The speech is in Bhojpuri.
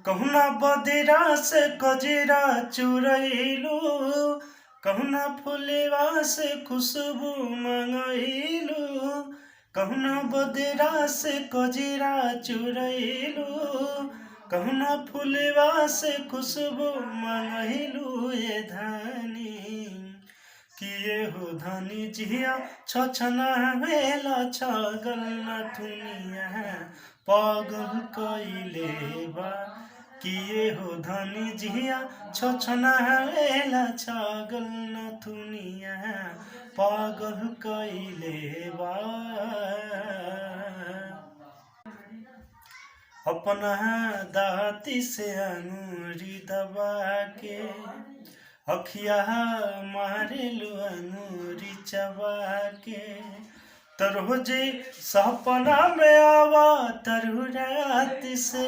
कहुना बदेरा से कजरा चुरैलू, कहुना फुलवा से खुशबू मंगैलू, कहुना बदेरा से कजरा चुरैलू, कहुना फुलवा से खुशबू मंगैलू। ये धनी किए हो धनी जिया छछना वेला छगल नथुनिया पागल कइले बा। किए हो धनी जिया छछना वेला छगल नथुनिया पागल कइले बा। अपना दाती से अंगूरी दबा के अखिया मारेलू अंगूरी चबा के। तरहो जे सपना में आवा तरु रात से